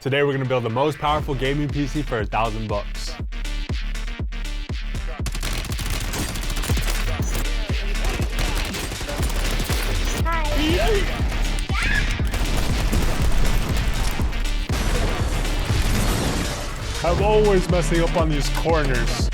Today we're gonna build the most powerful gaming PC for $1,000. I'm always messing up on these corners.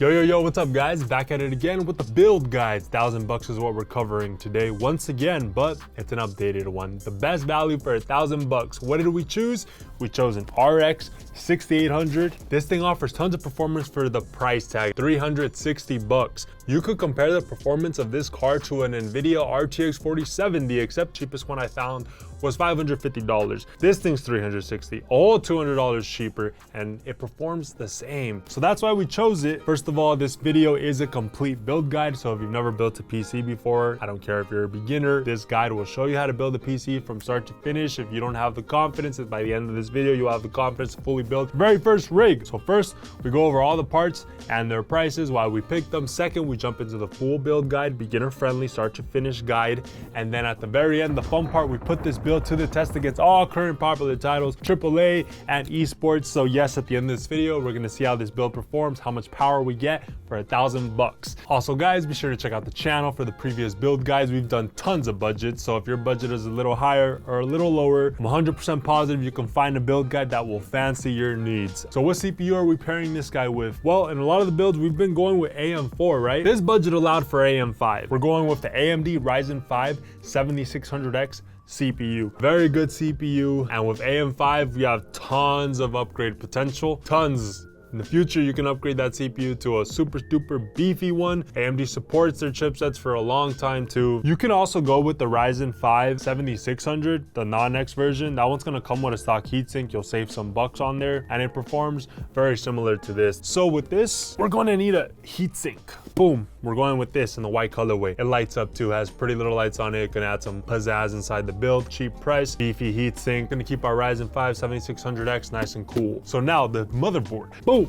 Yo, what's up guys? Back at it again with the build guides. $1,000 is what we're covering today once again, but it's an updated one. The best value for $1,000. What did we choose? We chose an RX 6800. This thing offers tons of performance for the price tag, $360. You could compare the performance of this card to an NVIDIA RTX 4070, except cheapest one I found was $550. This thing's $360, all $200 cheaper, and it performs the same. So that's why we chose it. First of all, this video is a complete build guide. So if you've never built a PC before, I don't care if you're a beginner, this guide will show you how to build a PC from start to finish. If you don't have the confidence, by the end of this video, you'll have the confidence to fully build the very first rig. So first, we go over all the parts and their prices, why we picked them. Second, we jump into the full build guide, beginner friendly, start to finish guide. And then at the very end, the fun part, we put this build to the test against all current popular titles, AAA and esports. So yes, at the end of this video, we're gonna see how this build performs, how much power we get for $1,000. Also guys, be sure to check out the channel for the previous build guides. We've done tons of budgets. So if your budget is a little higher or a little lower, I'm 100% positive you can find a build guide that will fancy your needs. So what CPU are we pairing this guy with? Well, in a lot of the builds, we've been going with AM4, right? This budget allowed for AM5. We're going with the AMD Ryzen 5 7600X CPU. Very good CPU, and with AM5 we have tons of upgrade potential, tons. In the future, you can upgrade that CPU to a super duper beefy one. AMD supports their chipsets for a long time too. You can also go with the Ryzen 5 7600, the non-X version. That one's gonna come with a stock heatsink. You'll save some bucks on there, and it performs very similar to this. So with this, we're gonna need a heatsink. Boom, we're going with this in the white colorway. It lights up too, has pretty little lights on it. Gonna add some pizzazz inside the build. Cheap price, beefy heatsink. Gonna keep our Ryzen 5 7600X nice and cool. So now the motherboard. Boom.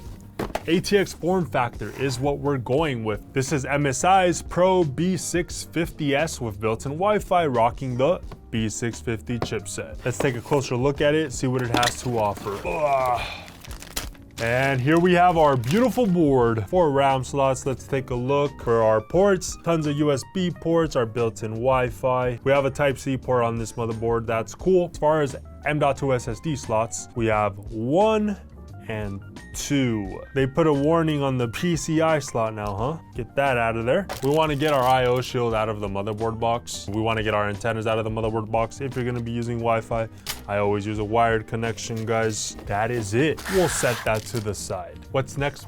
ATX form factor is what we're going with. This is MSI's Pro B650S with built-in Wi-Fi, rocking the B650 chipset. Let's take a closer look at it, see what it has to offer. And here we have our beautiful board. 4 RAM slots. Let's take a look for our ports. Tons of USB ports, our built-in Wi-Fi. We have a Type-C port on this motherboard. That's cool. As far as M.2 SSD slots, we have 1 and 2. They put a warning on the PCI slot now, huh? Get that out of there. We want to get our I/O shield out of the motherboard box. We want to get our antennas out of the motherboard box. If you're going to be using Wi-Fi, I always use a wired connection, guys. That is it. We'll set that to the side. What's next?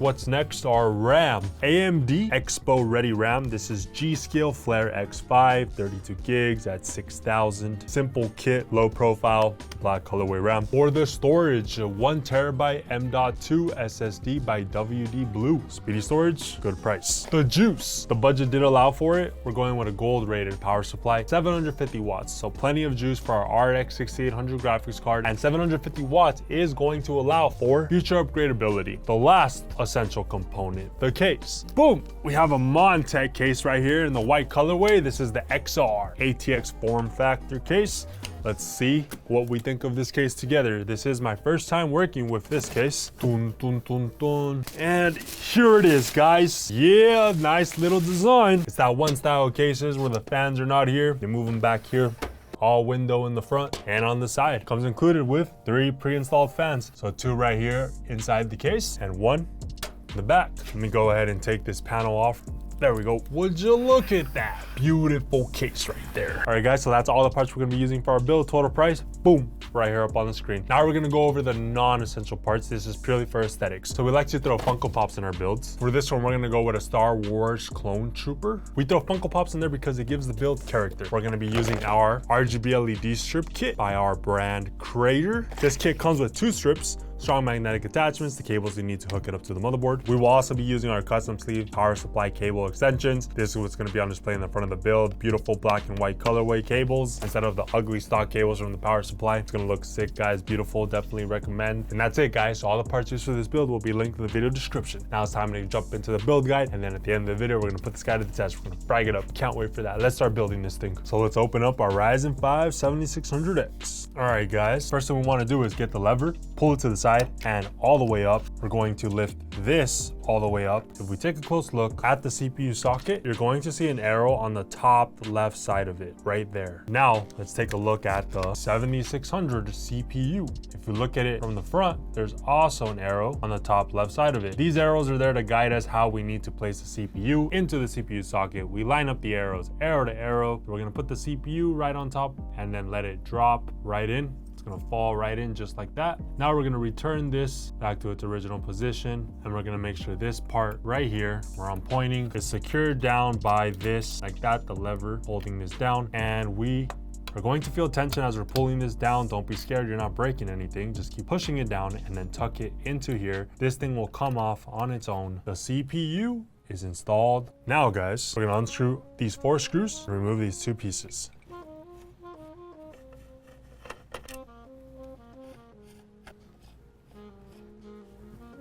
Our RAM. AMD EXPO ready RAM. This is G.SKILL Flare X5, 32 gigs at 6,000. Simple kit, low profile, black colorway RAM. For the storage, a 1 terabyte M.2 SSD by WD Blue. Speedy storage, good price. The juice. The budget did allow for it. We're going with a gold rated power supply, 750 watts. So plenty of juice for our RX 6800 graphics card, and 750 watts is going to allow for future upgradability. The last essential component, the case. Boom, we have a MONTECH case right here in the white colorway. This is the XR ATX form factor case. Let's see what we think of this case together. This is my first time working with this case. Dun, dun, dun, dun. And here it is, guys. Yeah, nice little design. It's that one style of cases where the fans are not here. You move them back here. All window in the front and on the side. Comes included with 3 pre-installed fans. So 2 right here inside the case and 1 in the back. Let me go ahead and take this panel off. There we go. Would you look at that? Beautiful case right there. All right, guys, so that's all the parts we're gonna be using for our build. Total price, boom, right here up on the screen. Now we're gonna go over the non-essential parts. This is purely for aesthetics. So we like to throw Funko Pops in our builds. For this one, we're gonna go with a Star Wars clone trooper. We throw Funko Pops in there because it gives the build character. We're gonna be using our RGB LED strip kit by our brand Crater. This kit comes with 2 strips, strong magnetic attachments, the cables you need to hook it up to the motherboard. We will also be using our custom sleeve power supply cable extensions. This is what's going to be on display in the front of the build. Beautiful black and white colorway cables instead of the ugly stock cables from the power supply. It's going to look sick, guys. Beautiful. Definitely recommend. And that's it, guys. So all the parts used for this build will be linked in the video description. Now it's time to jump into the build guide, and then at the end of the video, we're going to put this guy to the test. We're going to frag it up. Can't wait for that. Let's start building this thing. So let's open up our Ryzen 5 7600X. All right, guys. First thing we want to do is get the lever, pull it to the side, and all the way up. We're going to lift this all the way up. If we take a close look at the CPU socket, you're going to see an arrow on the top left side of it, right there. Now, let's take a look at the 7600 CPU. If we look at it from the front, there's also an arrow on the top left side of it. These arrows are there to guide us how we need to place the CPU into the CPU socket. We line up the arrows, arrow to arrow. We're gonna put the CPU right on top and then let it drop right in. Gonna fall right in just like that. Now we're gonna return this back to its original position, and we're gonna make sure this part right here where I'm pointing is secured down by this, like that, the lever holding this down. And we are going to feel tension as we're pulling this down. Don't be scared, you're not breaking anything. Just keep pushing it down and then tuck it into here. This thing will come off on its own. The CPU is installed. Now, guys, we're gonna unscrew these 4 screws and remove these 2 pieces.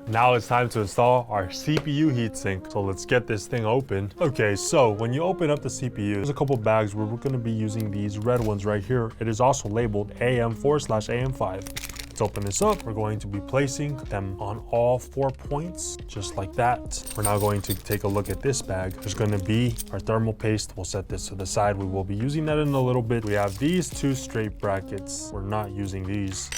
Now it's time to install our CPU heatsink. So let's get this thing open. Okay, so when you open up the CPU, there's a couple bags where we're gonna be using these red ones right here. It is also labeled AM4/AM5. Let's open this up. We're going to be placing them on all 4 points, just like that. We're now going to take a look at this bag. There's gonna be our thermal paste. We'll set this to the side. We will be using that in a little bit. We have these 2 straight brackets. We're not using these.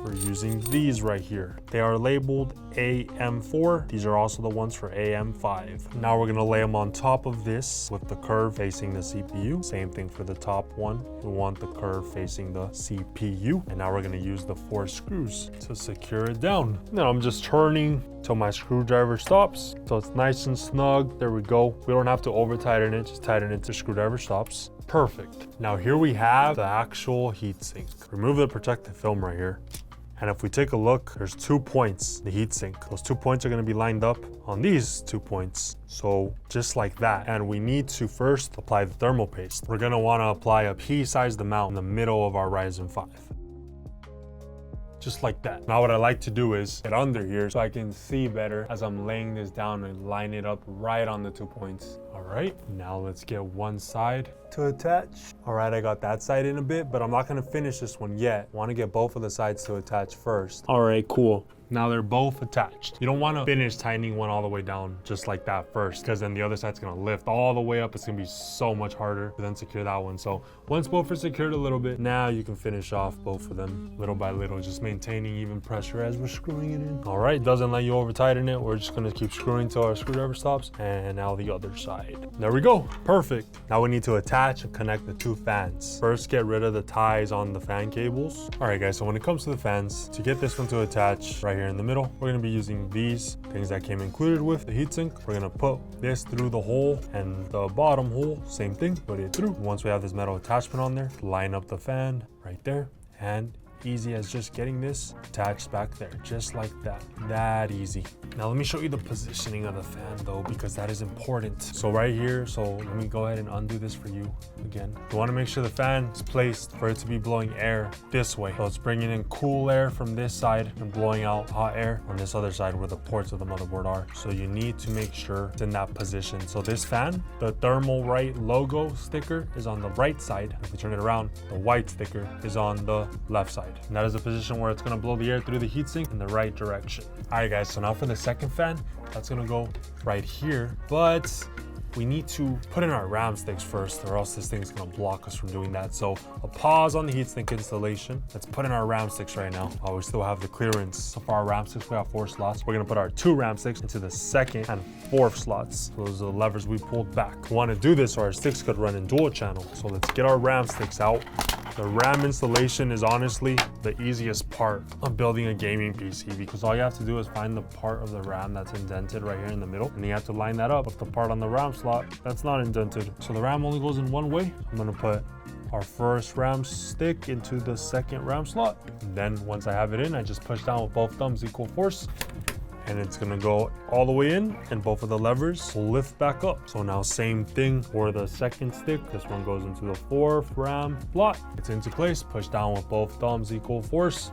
We're using these right here. They are labeled AM4. These are also the ones for AM5. Now we're gonna lay them on top of this with the curve facing the CPU. Same thing for the top one. We want the curve facing the CPU. And now we're gonna use the 4 screws to secure it down. Now I'm just turning till my screwdriver stops. So it's nice and snug. There we go. We don't have to over tighten it, just tighten it till screwdriver stops. Perfect. Now here we have the actual heatsink. Remove the protective film right here. And if we take a look, there's 2 points, the heatsink. Those 2 points are gonna be lined up on these 2 points. So just like that. And we need to first apply the thermal paste. We're gonna wanna apply a pea-sized amount in the middle of our Ryzen 5. Just like that. Now what I like to do is get under here so I can see better as I'm laying this down and line it up right on the 2 points. All right, now let's get one side to attach. All right, I got that side in a bit, but I'm not gonna finish this one yet. I wanna get both of the sides to attach first. All right, cool. Now they're both attached. You don't want to finish tightening one all the way down just like that first, because then the other side's going to lift all the way up. It's going to be so much harder to then secure that one. So once both are secured a little bit, now you can finish off both of them little by little, just maintaining even pressure as we're screwing it in. All right, doesn't let you over tighten it. We're just going to keep screwing till our screwdriver stops. And now the other side. There we go. Perfect. Now we need to attach and connect the 2 fans. First, get rid of the ties on the fan cables. All right, guys, so when it comes to the fans, to get this one to attach right here in the middle, we're going to be using these things that came included with the heatsink. We're going to put this through the hole, and the bottom hole, same thing, put it through. Once we have this metal attachment on there, line up the fan right there, and easy as just getting this attached back there, just like that. That easy. Now let me show you the positioning of the fan though, because that is important. So right here, so let me go ahead and undo this for you again. You want to make sure the fan is placed for it to be blowing air this way. So it's bringing in cool air from this side and blowing out hot air on this other side where the ports of the motherboard are. So you need to make sure it's in that position. So this fan, the Thermalright logo sticker is on the right side. If we turn it around, the white sticker is on the left side. And that is the position where it's going to blow the air through the heatsink in the right direction. All right, guys, so now for the second fan, that's going to go right here. But we need to put in our RAM sticks first, or else this thing's going to block us from doing that. So a pause on the heatsink installation. Let's put in our RAM sticks right now. Oh, we still have the clearance. So for our RAM sticks, we have 4 slots. We're going to put our 2 RAM sticks into the 2nd and 4th slots. Those are the levers we pulled back. We want to do this so our sticks could run in dual channel. So let's get our RAM sticks out. The RAM installation is honestly the easiest part of building a gaming PC, because all you have to do is find the part of the RAM that's indented right here in the middle, and you have to line that up with the part on the RAM slot that's not indented. So the RAM only goes in one way. I'm gonna put our first RAM stick into the second RAM slot. And then once I have it in, I just push down with both thumbs equal force. And it's gonna go all the way in, and both of the levers will lift back up. So now same thing for the second stick. This one goes into the fourth RAM slot. It's into place, push down with both thumbs equal force.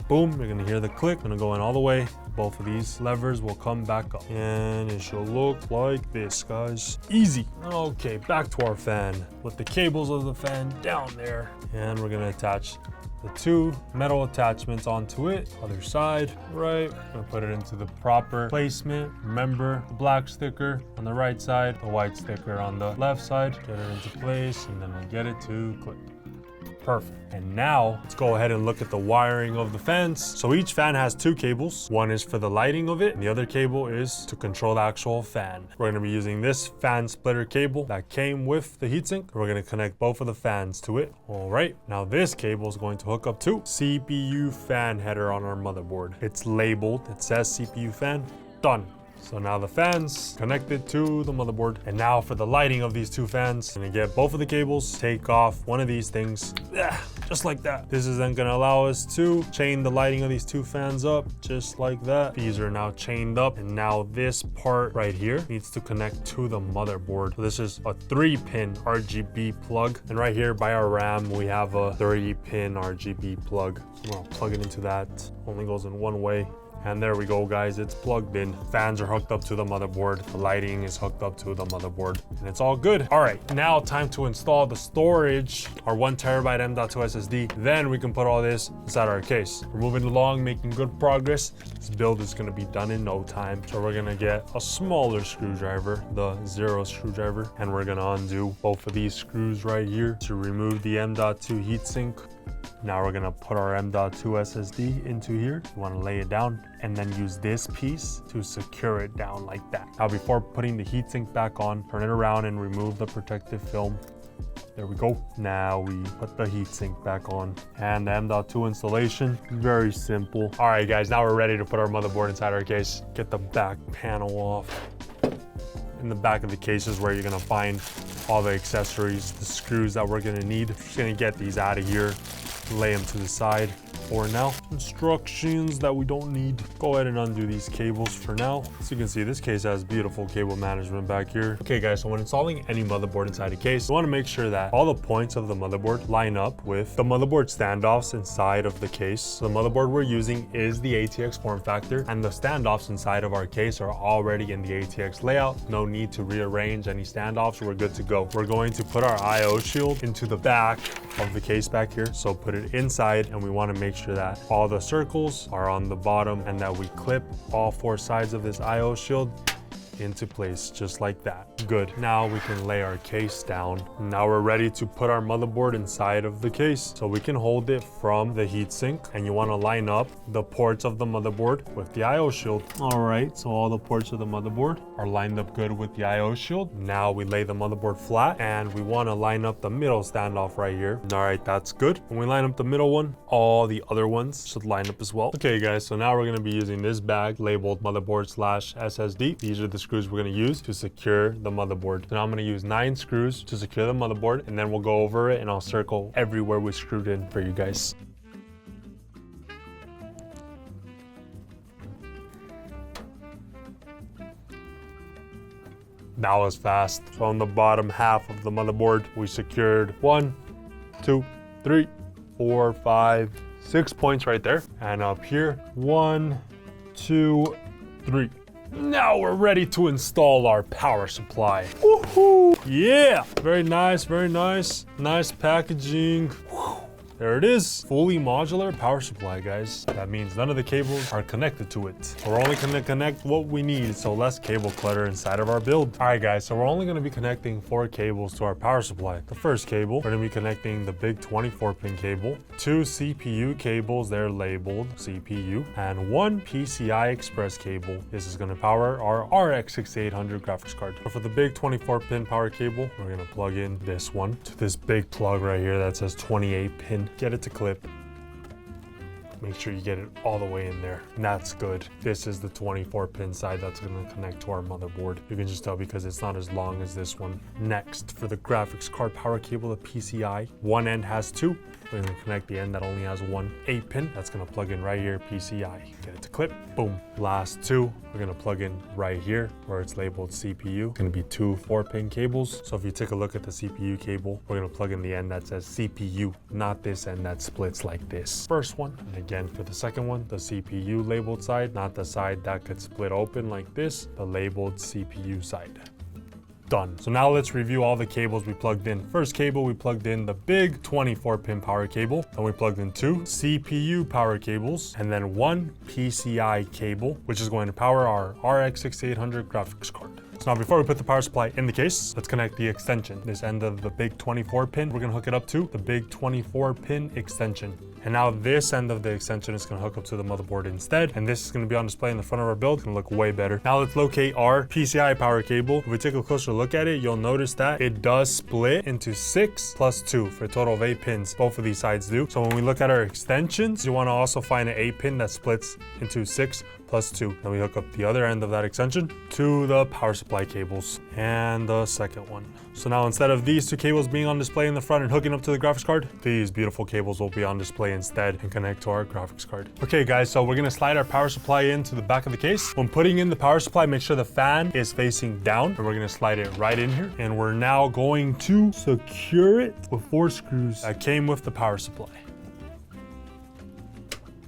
Boom, you're gonna hear the click, gonna go in all the way. Both of these levers will come back up. And it should look like this, guys. Easy. Okay, back to our fan. Put the cables of the fan down there. And we're gonna attach the two metal attachments onto it. Other side, right. I'm gonna put it into the proper placement. Remember, the black sticker on the right side, the white sticker on the left side. Get it into place, and then we'll get it to click. Perfect. And now let's go ahead and look at the wiring of the fans. So each fan has two cables. One is for the lighting of it, and the other cable is to control the actual fan. We're gonna be using this fan splitter cable that came with the heatsink. We're gonna connect both of the fans to it. All right, now this cable is going to hook up to CPU fan header on our motherboard. It's labeled, it says CPU fan, done. So now the fans connected to the motherboard. And now for the lighting of these two fans, I'm gonna get both of the cables, take off one of these things, just like that. This is then gonna allow us to chain the lighting of these two fans up, just like that. These are now chained up, and now this part right here needs to connect to the motherboard. So this is a 3-pin RGB plug. And right here by our RAM, we have a 30-pin RGB plug. I'm gonna plug it into that. Only goes in one way. And there we go, guys, it's plugged in. Fans are hooked up to the motherboard. The lighting is hooked up to the motherboard, and it's all good. All right, now time to install the storage, our 1TB M.2 SSD. Then we can put all this inside our case. We're moving along, making good progress. This build is gonna be done in no time. So we're gonna get a smaller screwdriver, the 0 screwdriver, and we're gonna undo both of these screws right here to remove the M.2 heatsink. Now we're gonna put our M.2 SSD into here. You wanna lay it down and then use this piece to secure it down like that. Now before putting the heatsink back on, turn it around and remove the protective film. There we go. Now we put the heatsink back on. And the M.2 installation, very simple. All right, guys, now we're ready to put our motherboard inside our case. Get the back panel off. In the back of the case is where you're gonna find all the accessories, the screws that we're gonna need. Just gonna get these out of here, lay them to the side for now. Instructions that we don't need. Go ahead and undo these cables for now. As you can see, this case has beautiful cable management back here. Okay guys, so when installing any motherboard inside a case, you wanna make sure that all the points of the motherboard line up with the motherboard standoffs inside of the case. So the motherboard we're using is the ATX form factor, and the standoffs inside of our case are already in the ATX layout. No need to rearrange any standoffs, we're good to go. We're going to put our IO shield into the back of the case back here. So put it inside, and we wanna make sure that all the circles are on the bottom and that we clip all 4 sides of this IO shield into place just like that. Good. Now we can lay our case down. Now we're ready to put our motherboard inside of the case. So we can hold it from the heatsink, and you want to line up the ports of the motherboard with the IO shield. All right, so all the ports of the motherboard are lined up good with the IO shield. Now we lay the motherboard flat, and we want to line up the middle standoff right here. All right, that's good. When we line up the middle one, all the other ones should line up as well. Okay guys, so now we're going to be using this bag labeled motherboard/SSD. These are the screws we're going to use to secure the motherboard. So now I'm going to use 9 screws to secure the motherboard, and then we'll go over it and I'll circle everywhere we screwed in for you guys. That was fast. So on the bottom half of the motherboard, we secured 1, 2, 3, 4, 5, 6 points right there. And up here, 1, 2, 3. Now we're ready to install our power supply. Woohoo! Yeah! Very nice, very nice. Nice packaging. Whew. There it is, fully modular power supply, guys. That means none of the cables are connected to it. We're only gonna connect what we need, so less cable clutter inside of our build. All right, guys, so we're only gonna be connecting 4 cables to our power supply. The first cable, we're gonna be connecting the big 24-pin cable, 2 CPU cables, they're labeled CPU, and 1 PCI Express cable. This is gonna power our RX 6800 graphics card. So for the big 24-pin power cable, we're gonna plug in this one to this big plug right here that says 28-pin. Get it to clip. make sure you get it all the way in there. And that's good. This is the 24 pin side that's gonna connect to our motherboard. You can just tell because it's not as long as this one. Next, for the graphics card power cable, the PCI, one end has two. We're gonna connect the end that only has one 8-pin. That's gonna plug in right here, PCI. Get it to clip, boom. Last two, we're gonna plug in right here where it's labeled CPU. It's gonna be two 4-pin cables. So if you take a look at the CPU cable, we're gonna plug in the end that says CPU, not this end that splits like this. First one, and again for the second one, the CPU labeled side, not the side that could split open like this, the labeled CPU side. Done. So now let's review all the cables we plugged in. First cable, we plugged in the big 24 pin power cable. Then we plugged in two CPU power cables and then one PCI cable, which is going to power our RX 6800 graphics card. So now before we put the power supply in the case, let's connect the extension. This end of the big 24 pin, we're gonna hook it up to the big 24 pin extension. And now this end of the extension is gonna hook up to the motherboard instead. And this is gonna be on display in the front of our build. It's gonna look way better. Now let's locate our PCI power cable. If we take a closer look at it, you'll notice that it does split into 6 plus 2 for a total of 8 pins. Both of these sides do. So when we look at our extensions, you wanna also find an 8-pin that splits into 6 plus 2. Then we hook up the other end of that extension to the power supply cables and the second one. So now instead of these two cables being on display in the front and hooking up to the graphics card, these beautiful cables will be on display instead and connect to our graphics card. Okay guys, so we're gonna slide our power supply into the back of the case. When putting in the power supply, make sure the fan is facing down and we're gonna slide it right in here. And we're now going to secure it with 4 screws that came with the power supply.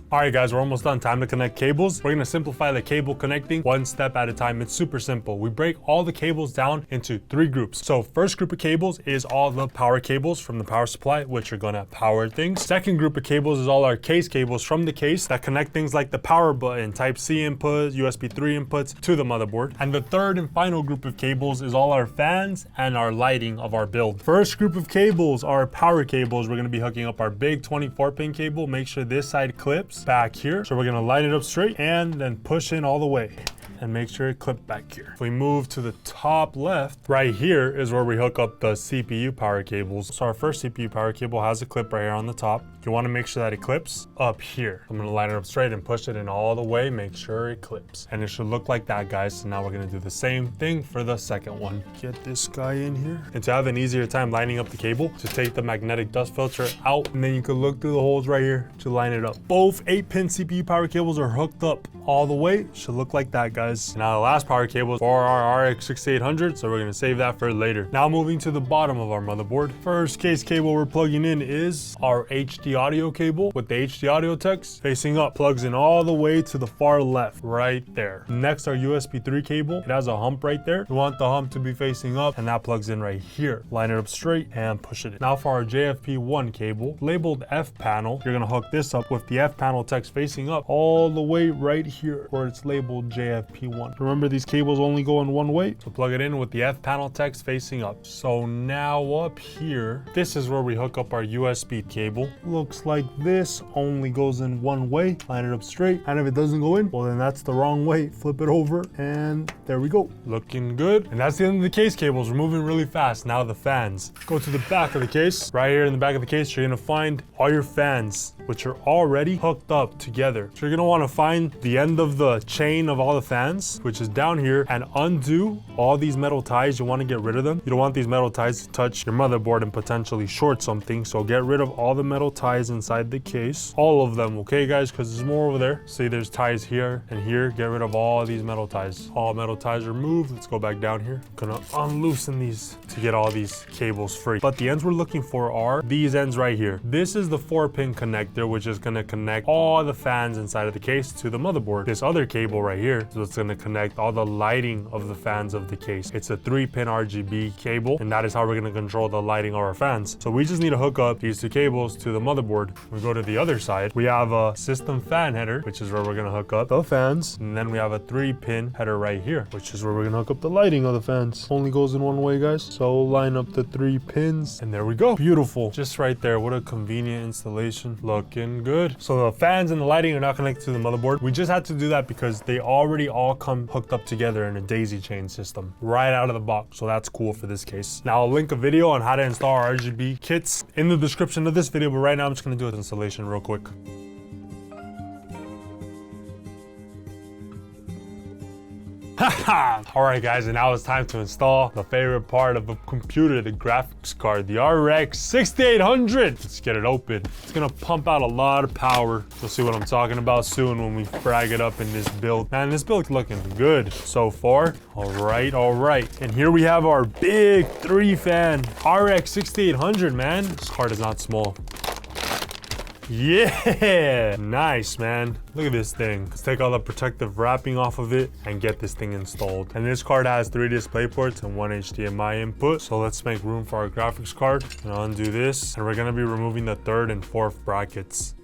All right guys, we're almost done. Time to connect cables. We're gonna simplify the cable connecting one step at a time. It's super simple. We break all the cables down into 3 groups. So first group of cables is all the power cables from the power supply, which are gonna power things. Second group of cables is all our case cables from the case that connect things like the power button, Type-C inputs, USB 3 inputs to the motherboard. And the third and final group of cables is all our fans and our lighting of our build. First group of cables are power cables. We're gonna be hooking up our big 24 pin cable. Make sure this side clips back here. So we're gonna line it up straight and then push in all the way and make sure it clipped back here. If we move to the top left, right here is where we hook up the CPU power cables. So our first CPU power cable has a clip right here on the top. You wanna make sure that it clips up here. I'm gonna line it up straight and push it in all the way, make sure it clips. And it should look like that, guys. So now we're gonna do the same thing for the second one. Get this guy in here. And to have an easier time lining up the cable, to take the magnetic dust filter out, and then you can look through the holes right here to line it up. Both 8-pin CPU power cables are hooked up all the way. Should look like that, guys. Now the last power cable is for our RX 6800, so we're gonna save that for later. Now moving to the bottom of our motherboard. First case cable we're plugging in is our HD audio cable with the HD audio text facing up. Plugs in all the way to the far left, right there. Next, our USB 3 cable. It has a hump right there. You want the hump to be facing up, and that plugs in right here. Line it up straight and push it in. Now for our JFP1 cable, labeled F panel, you're gonna hook this up with the F panel text facing up all the way right here where it's labeled JFP1. Remember, these cables only go in one way, so plug it in with the F panel text facing up. So now up here, this is where we hook up our USB cable. Looks like this, only goes in one way. Line it up straight, and if it doesn't go in, well then that's the wrong way. Flip it over, and there we go. Looking good. And that's the end of the case cables. We're moving really fast. Now the fans. Go to the back of the case. Right here in the back of the case, you're gonna find all your fans, which are already hooked up together. So you're gonna wanna find the end of the chain of all the fans, which is down here, and undo all these metal ties. You wanna get rid of them. You don't want these metal ties to touch your motherboard and potentially short something. So get rid of all the metal ties inside the case. All of them, okay guys? Because there's more over there. See, there's ties here and here. Get rid of all these metal ties. All metal ties removed. Let's go back down here. Gonna unloosen these to get all these cables free. But the ends we're looking for are these ends right here. This is the 4-pin connector, which is gonna connect all the fans inside of the case to the motherboard. This other cable right here is what's gonna connect all the lighting of the fans of the case. It's a 3-pin RGB cable, and that is how we're gonna control the lighting of our fans. So we just need to hook up these 2 cables to the motherboard. We go to the other side. We have a system fan header, which is where we're gonna hook up the fans. And then we have a 3-pin header right here, which is where we're gonna hook up the lighting of the fans. Only goes in one way, guys. So line up the 3 pins, and there we go. Beautiful. Just right there. What a convenient installation. Looking good. So the fans and the lighting are not connected to the motherboard. We just had to do that because they already all come hooked up together in a daisy chain system right out of the box. So that's cool for this case. Now I'll link a video on how to install RGB kits in the description of this video, but right now I'm just gonna do an installation real quick. All right, guys, and now it's time to install the favorite part of a computer, the graphics card, the RX 6800. Let's get it open. It's gonna pump out a lot of power. You'll see what I'm talking about soon when we frag it up in this build. Man, this build's looking good so far. All right. And here we have our big 3-fan RX 6800, man. This card is not small. Yeah, nice, man. Look at this thing. Let's take all the protective wrapping off of it and get this thing installed. And this card has 3 display ports and 1 HDMI input. So let's make room for our graphics card. And I'll undo this. And we're gonna be removing the 3rd and 4th brackets.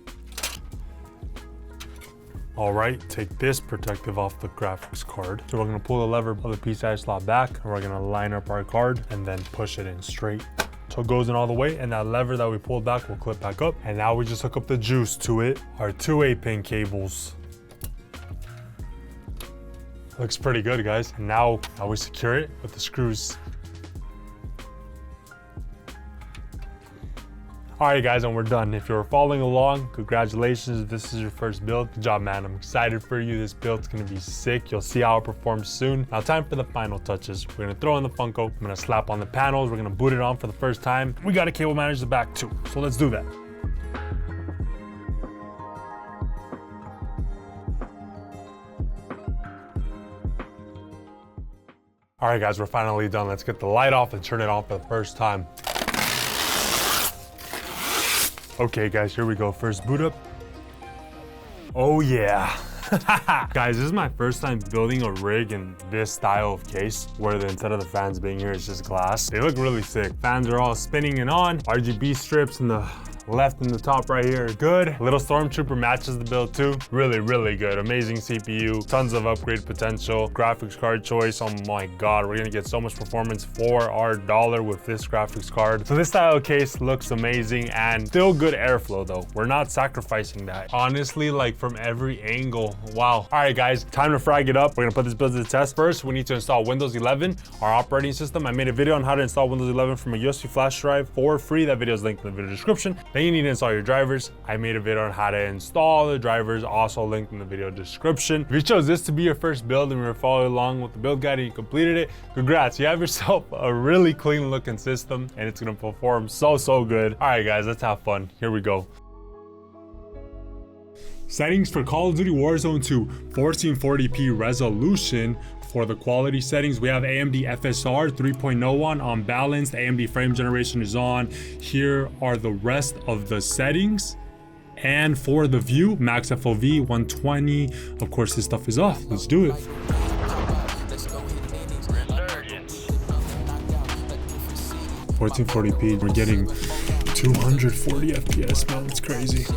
All right, take this protective off the graphics card. So we're gonna pull the lever of the PCI slot back, and we're gonna line up our card and then push it in straight. So it goes in all the way, and that lever that we pulled back will clip back up. And now we just hook up the juice to it, our 2 8-pin cables. Looks pretty good, guys. And now we secure it with the screws. All right, guys, and we're done. If you're following along, congratulations. If this is your first build, good job, man. I'm excited for you. This build's gonna be sick. You'll see how it performs soon. Now, time for the final touches. We're gonna throw in the Funko. I'm gonna slap on the panels. We're gonna boot it on for the first time. We gotta cable manage the back too, so let's do that. All right, guys, we're finally done. Let's get the light off and turn it on for the first time. Okay, guys, here we go. First boot up. Oh, yeah. Guys, this is my first time building a rig in this style of case, where instead of the fans being here, it's just glass. They look really sick. Fans are all spinning and on. RGB strips in the left and the top right here are good. Little Stormtrooper matches the build too. Really, really good. Amazing CPU, tons of upgrade potential. Graphics card choice, oh my God, we're gonna get so much performance for our dollar with this graphics card. So this style case looks amazing and still good airflow though. We're not sacrificing that. Honestly, like from every angle, wow. All right, guys, time to frag it up. We're gonna put this build to the test. First, we need to install Windows 11, our operating system. I made a video on how to install Windows 11 from a USB flash drive for free. That video is linked in the video description. Then you need to install your drivers. I made a video on how to install the drivers, also linked in the video description. If you chose this to be your first build and you were following along with the build guide and you completed it, congrats. You have yourself a really clean looking system and it's gonna perform so good. All right, guys, let's have fun. Here we go. Settings for Call of Duty Warzone 2, 1440p resolution. For the quality settings, we have AMD FSR 3.0 on balanced. AMD frame generation is on. Here are the rest of the settings. And for the view, max FOV 120. Of course, this stuff is off. Let's do it. (1440p). We're getting 240 FPS, man. It's crazy.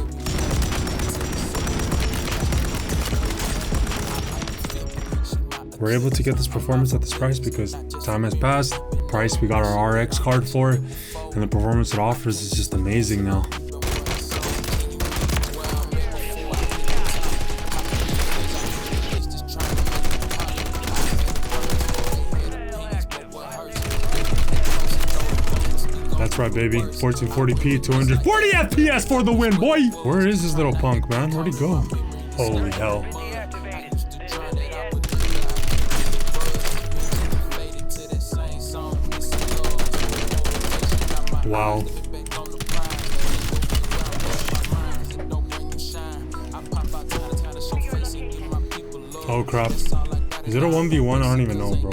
We're able to get this performance at this price because time has passed. The price we got our RX card for, and the performance it offers is just amazing now. That's right, baby. 1440p, 240 FPS for the win, boy! Where is this little punk, man? Where'd he go? Holy hell. Wow. Oh crap. Is it a 1v1? I don't even know, bro.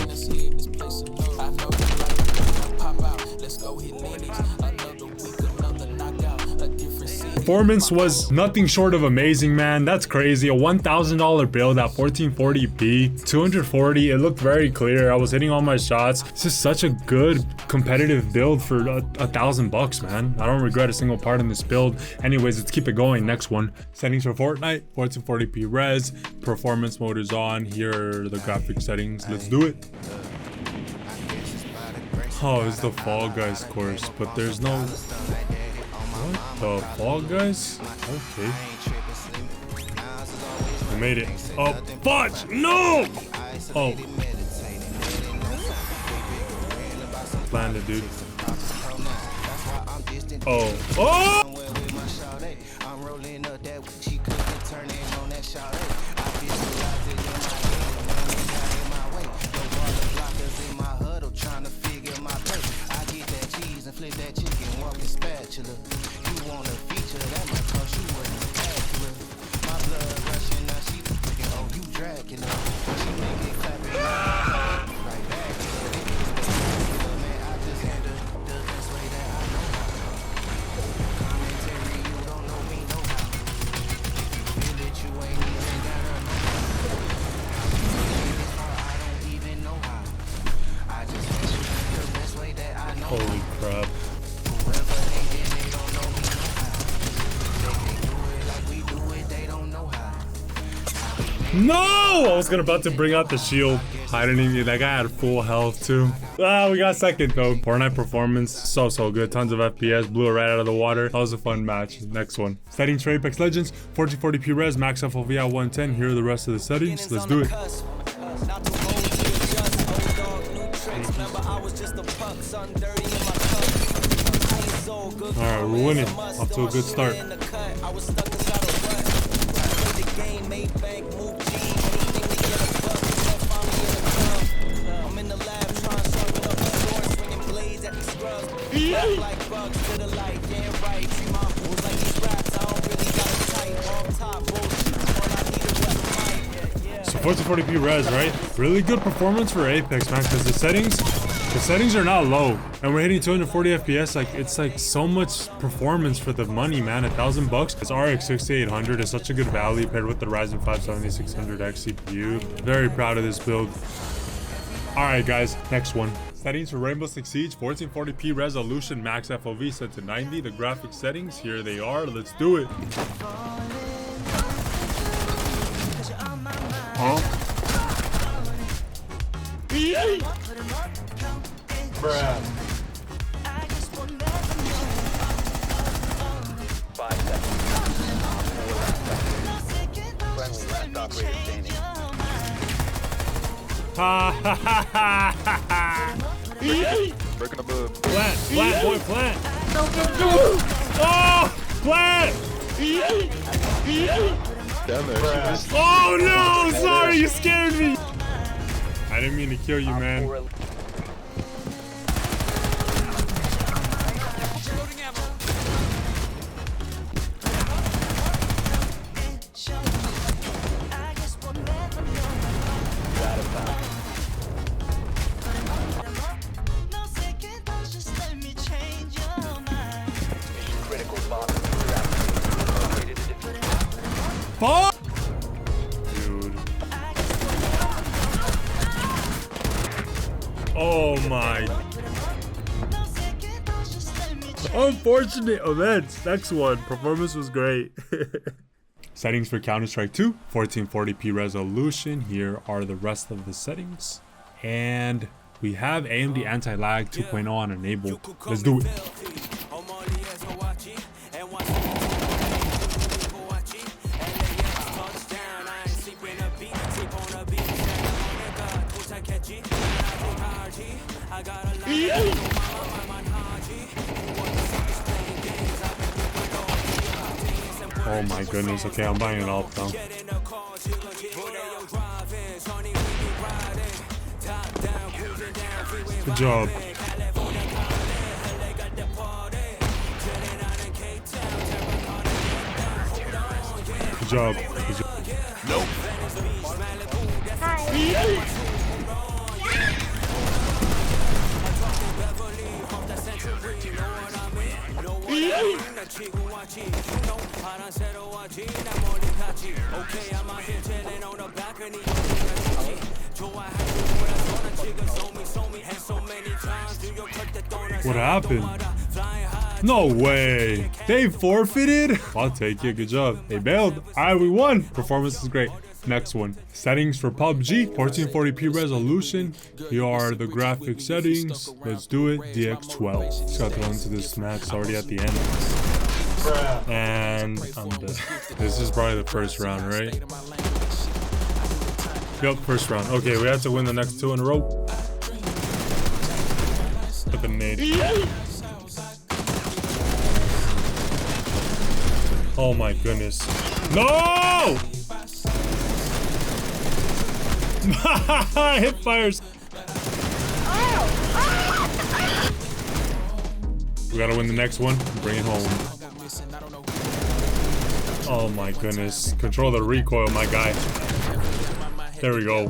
Performance was nothing short of amazing, man. That's crazy. A $1,000 build at 1440p, 240. It looked very clear. I was hitting all my shots. This is such a good competitive build for $1,000, man. I don't regret a single part in this build. Anyways, let's keep it going. Next one. Settings for Fortnite, 1440p res. Performance mode is on. Here are the graphic settings. Let's do it. Oh, it's the Fall Guys course, but there's no... What the Fall Guys? Okay. I made it. Oh, fudge! No! Oh. Planned it, dude. Oh. Oh! split that chicken, walking spatula. You want a feature, that might cost you what you spatula. My blood rushing, now she thinking, oh, you Dracula. She make it clap it right back. Man, I just had the best way that I know how. Commentary, you don't know me, no how. Feel it, you ain't even gotta know how. I don't even know how. I just want you the best way that I know. Holy crap. Whoever they did, they don't know me, no how. They do it like we do it, they don't know how. No! I was about to bring out the shield. I didn't even, that guy had full health too. Ah, we got second though. Fortnite performance, so good. Tons of FPS, blew it right out of the water. That was a fun match. Next one. Settings for Apex Legends, 1440p res, max FOV at 110. Here are the rest of the settings. Let's do it. Alright, we're winning. Off to a good start. So 1440p res, right? Really good performance for Apex, man, because the settings are not low, and we're hitting 240 FPS. Like, it's like so much performance for the money, man. $1,000. This RX 6800 is such a good value paired with the Ryzen 5 7600X CPU. Very proud of this build. All right, guys, next one. Settings for Rainbow Six Siege, 1440p resolution, max FOV set to 90. The graphic settings, here they are. Let's do it. Huh? Bruh. 5 seconds. Friendly last operator standing. Ha ha ha ha ha ha. Breaking the bug. Plant, boy, plant. Oh, plant. Damn it. Oh no, sorry, you scared me. I didn't mean to kill you, man. Fuck! Dude. Oh my. Unfortunate events. Next one. Performance was great. Settings for Counter-Strike 2. 1440p resolution. Here are the rest of the settings. And we have AMD Anti-Lag 2.0 on enable. Let's do it. Oh my goodness, okay, I'm buying it all now. Good job. Good job. Good job. Nope. Hi. What happened? No way. They forfeited? I'll take it. Good job. They bailed. Alright, we won. Performance is great. Next one. Settings for PUBG. 1440p resolution. Here are the graphic settings. Let's do it. DX12. Just got to go into this match. It's already at the end. And I'm dead. This is probably the first round, right? Yep, first round. Okay, we have to win the next two in a row. With the nade. Oh my goodness. No! Hip fires. We gotta win the next one. Bring it home. Oh my goodness. Control the recoil, my guy. There we go.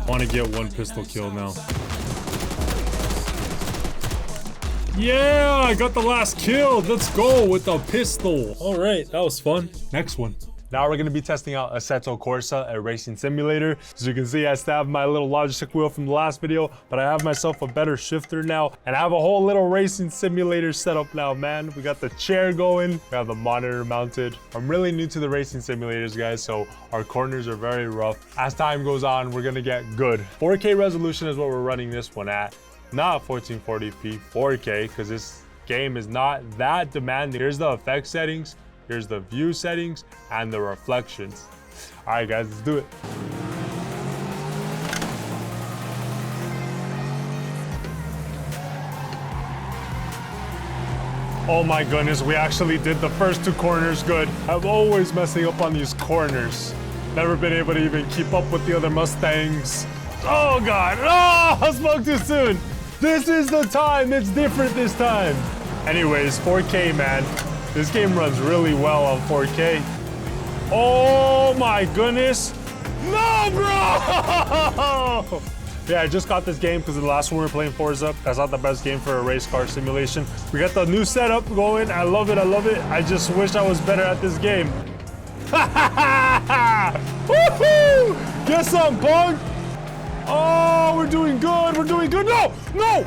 Want to get one pistol kill now. Yeah, I got the last kill. Let's go with the pistol. All right, that was fun. Next one. Now we're gonna be testing out Assetto Corsa, a racing simulator. As you can see, I still have my little Logitech wheel from the last video, but I have myself a better shifter now, and I have a whole little racing simulator set up now, man. We got the chair going, we have the monitor mounted. I'm really new to the racing simulators, guys, so our corners are very rough. As time goes on, we're gonna get good. 4K resolution is what we're running this one at. Not 1440p, 4K, because this game is not that demanding. Here's the effect settings. Here's the view settings and the reflections. All right, guys, let's do it. Oh my goodness, we actually did the first two corners good. I'm always messing up on these corners. Never been able to even keep up with the other Mustangs. Oh God, oh, I spoke too soon. This is the time, it's different this time. Anyways, 4K, man. This game runs really well on 4K. Oh my goodness. No, bro! Yeah, I just got this game because the last one we were playing Forza. That's not the best game for a race car simulation. We got the new setup going. I love it, I love it. I just wish I was better at this game. Woohoo! Get some, punk! Oh, we're doing good, we're doing good. No, no,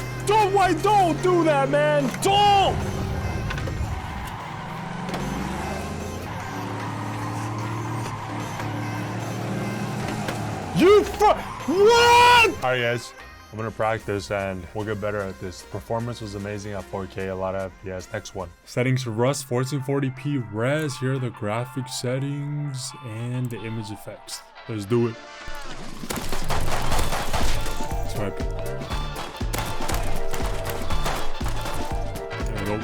don't do that, man. Don't! What? All right, guys, I'm gonna practice and we'll get better at this. Performance was amazing at 4K, a lot of FPS. Next one. Settings for Rust, 1440p res. Here are the graphic settings and the image effects. Let's do it. Swipe. There we go.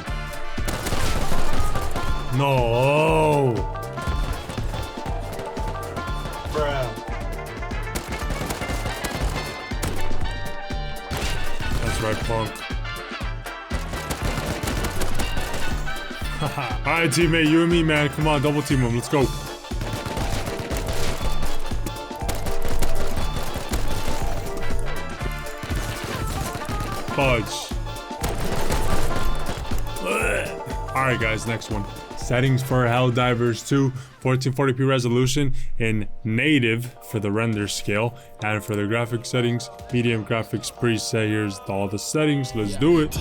No. Bruh. That's right, punk. Alright, teammate, you and me, man. Come on, double team him. Let's go. Fudge. Alright, guys, next one. Settings for Helldivers 2, 1440p resolution in native for the render scale, and for the graphic settings, medium graphics preset. Here's all the settings. Let's do it.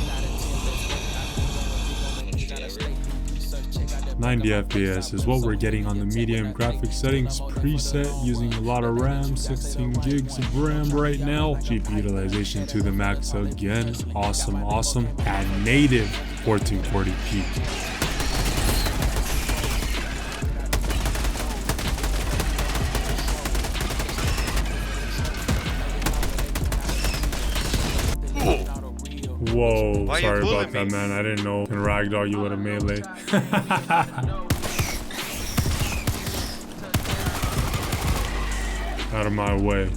90 FPS is what we're getting on the medium graphics settings preset, using a lot of RAM, 16 gigs of RAM right now. GPU utilization to the max again. Awesome, awesome. And native 1440p. Whoa, sorry about that, man. I didn't know. In Ragdoll, you would have melee. Out of my way.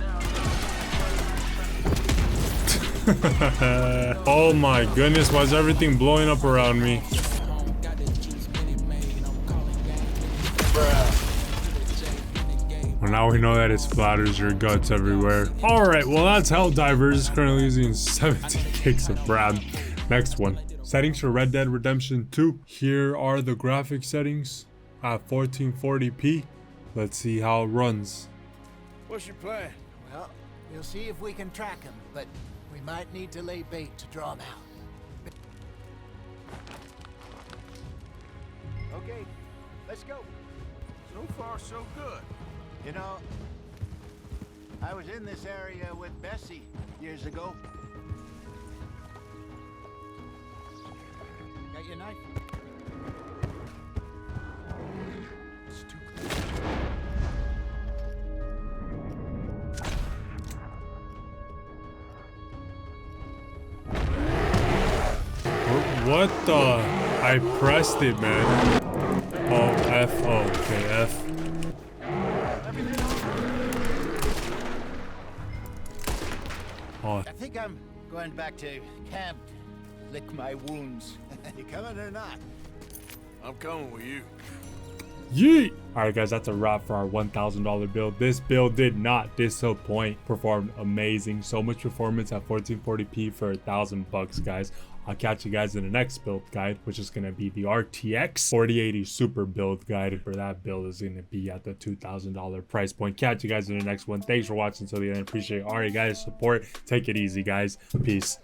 Oh my goodness, why is everything blowing up around me? Well, now we know that it splatters your guts everywhere. Alright, well that's Helldivers. Currently using 17 gigs of RAM. Next one. Settings for Red Dead Redemption 2. Here are the graphic settings at 1440p. Let's see how it runs. What's your plan? Well, we'll see if we can track him, but we might need to lay bait to draw him out. Okay, let's go. So far, so good. You know, I was in this area with Bessie years ago. Got your knife? It's too close. What the? I pressed it, man. Oh, F. Oh, okay, F. Oh, I think I'm going back to camp to lick my wounds. You coming or not? I'm coming with you. yeet! Alright guys, that's a wrap for our $1,000 build. This build did not disappoint. Performed amazing. So much performance at 1440p for $1,000 guys. I'll catch you guys in the next build guide, which is going to be the RTX 4080 Super build guide. For that build is going to be at the $2,000 price point. Catch you guys in the next one. Thanks for watching till the end. Appreciate all you guys' support. Take it easy, guys. Peace.